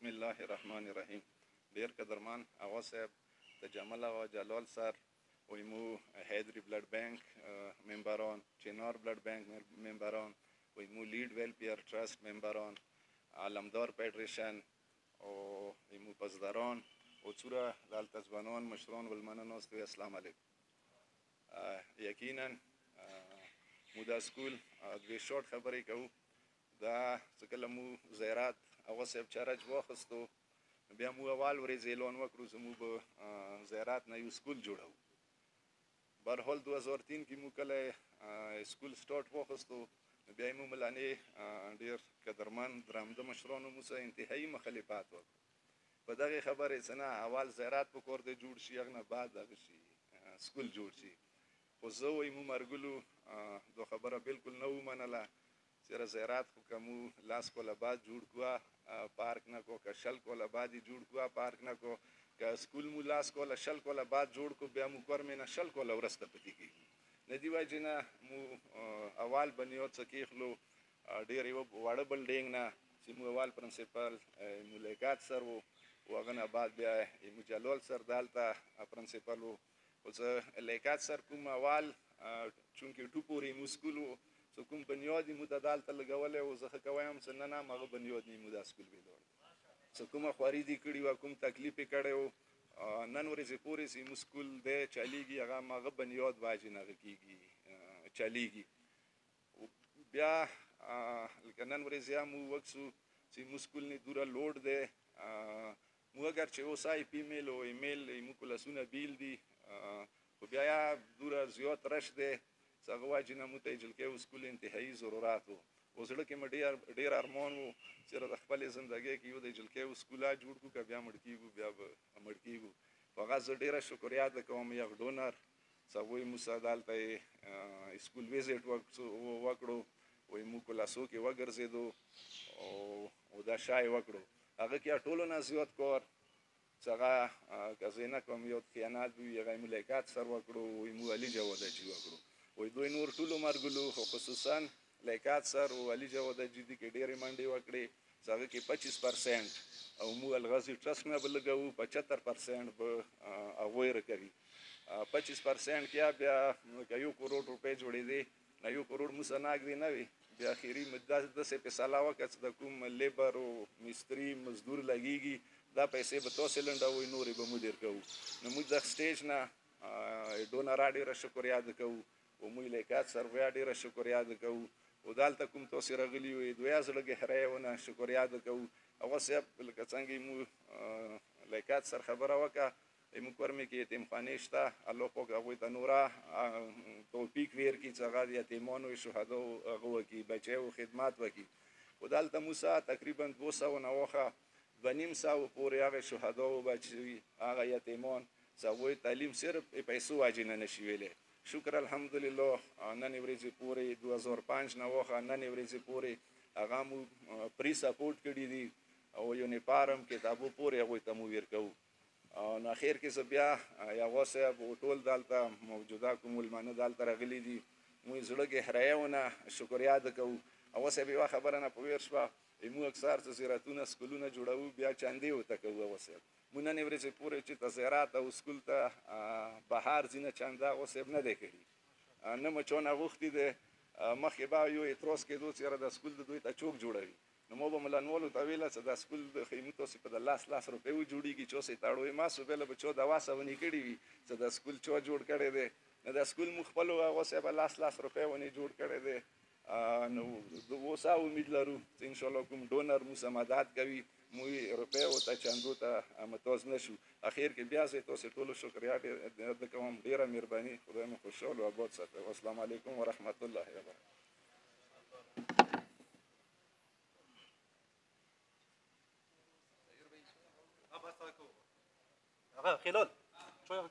بسم الله الرحمن الرحیم. ډیر قدرمن اغا صاحب د جمال اغا جلال سر ویمو حیدری بلډ بانک ممبران، چنار بلډ بانک ممبران، ویمو لید ویلفیر ټرست ممبران، علمدار فدریشن او ویمو پزداران او څوره دلته ځوانان مشران ولمنه ناست وي. السلام علیکم. یقینا مو دا سکول دوی شورت خبرې کوو. دا څه کله مو زیارت اغا صاحب چارج واخیستو بیا مو اول ورځ اعلان وکړو زموږ به زیارت نه یو سکول جوړو. برحال 2003 کې مو کله سکول سټارټ واخیستو بیا یې مو ملانې ډېر قدرمن درامده مشرانو مو سره انتهایي مخالفت وکړو. په دغې خبرې څه نه اول زیارت په کور دی جوړ شي، هغه نه بعد دغه شي سکول جوړ شي. خو زه وایي مو مرګلو دا خبره بالکل نه ومنله. چېرې زیارت خو که مو 10 کاله بعد جوړ کړه پارک نه کو، که 20 کاله بعد یې جوړ کړه پارک نه کو، که سکول مو 10 کاله 20 کاله بعد جوړ کړو بیا مو کور مې نه 20 کاله وروسته پاتې کېږي. د دې وجې نه مو اول بنیاد څه کېښلو ډېر یوه وړه بلډینګ نه چې مو اول پرنسپل مو لیاقت سر و، هغه نه بعد بیا مو جلال سر دلته پرنسپل و. خو زه لیاقت سر کوم اول چونکې 2 پورې مو سکول و، څه کوم بنیاد یې مو د دلته لګولی و، زه ښه کویم څه نه نه هغه بنیاد نه یې مو دا سکول ویلوړ. څه کومه خواري دې کړې وه، کوم تکلیف یې کړی و، نن ورځې پورې چې مو سکول دی چلیږي هغه هغه بنیاد واجب هغه کېږي چلیږي. بیا لکه نن ورځ یا مو وکسو چې مو سکول نه دوره لوډ دی. مو اگر چې اوس آی پی میل او ایمیل مو کلاسونه بیل دي خو بیا یا دوره زیات رش دی څه هغه وجې نه موږ ته جلکیو سکول انتهایي ضرورت و. اوس زړه کې مې ډېر ارمان و چې د خپلې زندګۍ کې یو د جلکیو سکوله جوړ کړو، که بیا مړ کېږو بیا به مړ کېږو. په هغه زه ډېره شکریه ادا کوم یو ډونر چې هغوی موږ سره دلته یې سکول ویزټ وکړو، وایي موږ کلاسو کې وګرځېدو او دا شی وکړو. هغه کې ټولو نه زیات کار چې هغه که زه نه کوم یو خیانت وي هغه یې مو لیاقت سر وکړو، وایي مو علي جواد اجي وکړو. وایي دوی نور ټولو مرګلو خو خصوصا لیاقت سر او علي جواد اجي دي کې ډېرې منډې وکړې چې هغه کې 25% او مو الغازي ټرست نه به لګوو 75% به هغوی راکوي. 25% کې بیا که 1 کروڑ روپۍ جوړېدې نه 1 کروڑ مو سره ناږدې نه وي. بیا اخري داسې فیصله وکړه چې د کوم لیبر او مستري مزدور لګېږي دا پیسې به تاسې لنډوئ نورې به موږ درکوو. نو موږ د سټیج نه ډونره ډېره شکریه ادا کوو او موږ لیاقت سر بیا ډېره شکریه ادا کوو. او دلته کوم تاسې راغلي وئ دوی زړه ګهرۍ ونه شکریه ادا کوو. هغه صاحب لکه څنګه یې مو لیاقت سر خبره وکړه زموږ کور مې کې یتیمخانې شته، الله پاک هغوی ته نوره توفیق ورکړي چې هغه د یتیمانو شهداو هغه وکړي بچیو خدمت وکړي. خو دلته موږ سره تقریبا 200 نه واخه 250 پورې هغه شهداو بچي هغه یتیمان چې هغوی تعلیم صرف پیسو وجې نه نشي ویلی. شکر الحمدلله نن ورځې پورې 2005 نه واخه نن ورځې پورې هغه مو پري سپورټ کړي دي او یونیفارم کتابو پورې هغوی ته مو ورکوو. نو اخر کې زه بیا یوه صاحب ټول دلته موجوده کوم ولمانه دلته راغلي دي موږ زړه ګهرایونه شکریه ادا کوو. هغه صاحب یوه خبره نه په ویر شوه موږ اکثر څه زیارتونه سکولونه جوړوو بیا چندې ورته کوو. هغه صاحب موږ نن ورځې پورې چې ته زیارت او سکول ته بهر ځي نه چنده هغه صاحب نه دی کړي، نه مو چانه غوښتي دی. مخکې به یو اعتراض کېدو چې یاره دا سکول د دوی ته څوک جوړوي. نو ما به ملنوالو ته ویله چې دا سکول د خیمو تاسې په د 10 روپۍ وجوړېږي چې اوس یې تړوئ ماسو بله به چا 2 سوه کړي وي چې دا سکول چا جوړ کړی دی. نو دا سکول مو خپلو هغه صاحب 10 روپۍ ونې جوړ کړی دی. نو اوس امید لرو چې انشاءالله کوم ډونر مو سره مدد کوي موږ روپیو ته چندو ته محتاج نه شو. اخر کې بیا زه تاسې ټولو شکریه ادا کوم، ډېره مهرباني، خدای مو خوشحال او آباد ساتي. السلام علیکم ورحمت الله وبرکاته. خلال شويه